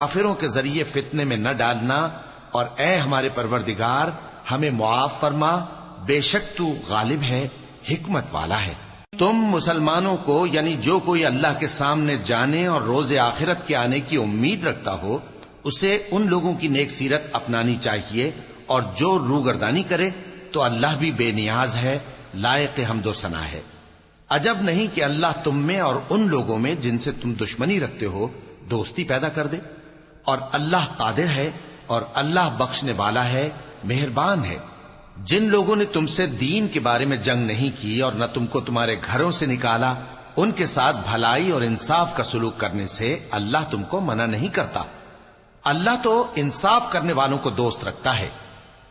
کافروں کے ذریعے فتنے میں نہ ڈالنا، اور اے ہمارے پروردگار ہمیں معاف فرما، بے شک تو غالب ہے، حکمت والا ہے۔ تم مسلمانوں کو یعنی جو کوئی اللہ کے سامنے جانے اور روز آخرت کے آنے کی امید رکھتا ہو، اسے ان لوگوں کی نیک سیرت اپنانی چاہیے، اور جو روگردانی کرے تو اللہ بھی بے نیاز ہے، لائق حمد و ثنا ہے۔ عجب نہیں کہ اللہ تم میں اور ان لوگوں میں جن سے تم دشمنی رکھتے ہو دوستی پیدا کر دے، اور اللہ قادر ہے اور اللہ بخشنے والا ہے، مہربان ہے۔ جن لوگوں نے تم سے دین کے بارے میں جنگ نہیں کی اور نہ تم کو تمہارے گھروں سے نکالا، ان کے ساتھ بھلائی اور انصاف کا سلوک کرنے سے اللہ تم کو منع نہیں کرتا۔ اللہ تو انصاف کرنے والوں کو دوست رکھتا ہے۔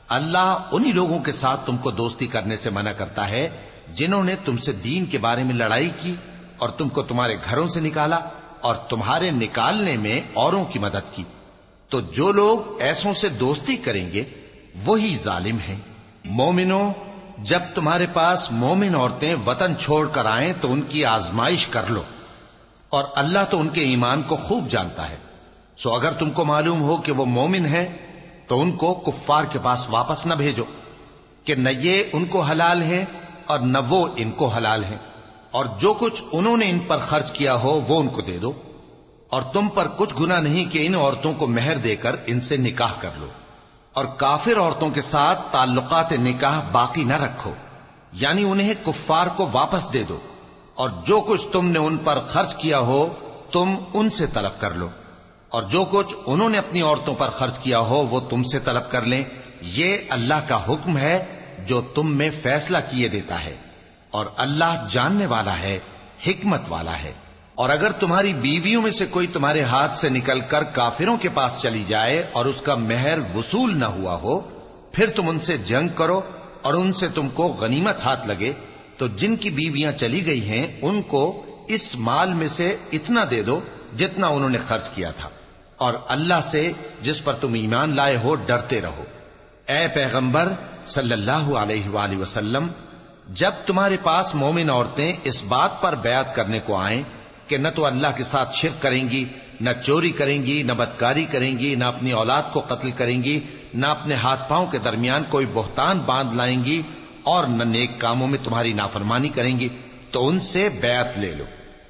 اللہ انہی لوگوں کے ساتھ تم کو دوستی کرنے سے منع کرتا ہے جنہوں نے تم سے دین کے بارے میں لڑائی کی اور تم کو تمہارے گھروں سے نکالا اور تمہارے نکالنے میں اوروں کی مدد کی۔ تو جو لوگ ایسوں سے دوستی کریں گے وہی ظالم ہیں۔ مومنوں، جب تمہارے پاس مومن عورتیں وطن چھوڑ کر آئیں تو ان کی آزمائش کر لو، اور اللہ تو ان کے ایمان کو خوب جانتا ہے۔ سو اگر تم کو معلوم ہو کہ وہ مومن ہیں تو ان کو کفار کے پاس واپس نہ بھیجو کہ نہ یہ ان کو حلال ہیں اور نہ وہ ان کو حلال ہیں، اور جو کچھ انہوں نے ان پر خرچ کیا ہو وہ ان کو دے دو، اور تم پر کچھ گناہ نہیں کہ ان عورتوں کو مہر دے کر ان سے نکاح کر لو، اور کافر عورتوں کے ساتھ تعلقات نکاح باقی نہ رکھو، یعنی انہیں کفار کو واپس دے دو، اور جو کچھ تم نے ان پر خرچ کیا ہو تم ان سے طلب کر لو، اور جو کچھ انہوں نے اپنی عورتوں پر خرچ کیا ہو وہ تم سے طلب کر لیں۔ یہ اللہ کا حکم ہے جو تم میں فیصلہ کیے دیتا ہے، اور اللہ جاننے والا ہے، حکمت والا ہے۔ اور اگر تمہاری بیویوں میں سے کوئی تمہارے ہاتھ سے نکل کر کافروں کے پاس چلی جائے اور اس کا مہر وصول نہ ہوا ہو، پھر تم ان سے جنگ کرو اور ان سے تم کو غنیمت ہاتھ لگے، تو جن کی بیویاں چلی گئی ہیں ان کو اس مال میں سے اتنا دے دو جتنا انہوں نے خرچ کیا تھا، اور اللہ سے جس پر تم ایمان لائے ہو ڈرتے رہو۔ اے پیغمبر صلی اللہ علیہ وآلہ وسلم، جب تمہارے پاس مومن عورتیں اس بات پر بیعت کرنے کو آئیں کہ نہ تو اللہ کے ساتھ شرک کریں گی، نہ چوری کریں گی، نہ بدکاری کریں گی، نہ اپنی اولاد کو قتل کریں گی، نہ اپنے ہاتھ پاؤں کے درمیان کوئی بہتان باندھ لائیں گی، اور نہ نیک کاموں میں تمہاری نافرمانی کریں گی، تو ان سے بیعت لے لو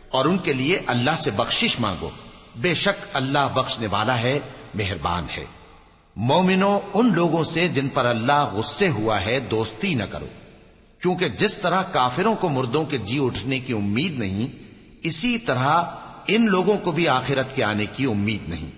اور ان کے لیے اللہ سے بخشش مانگو، بے شک اللہ بخشنے والا ہے، مہربان ہے۔ مومنوں، ان لوگوں سے جن پر اللہ غصے ہوا ہے دوستی نہ کرو، کیونکہ جس طرح کافروں کو مردوں کے جی اٹھنے کی امید نہیں، اسی طرح ان لوگوں کو بھی آخرت کے آنے کی امید نہیں۔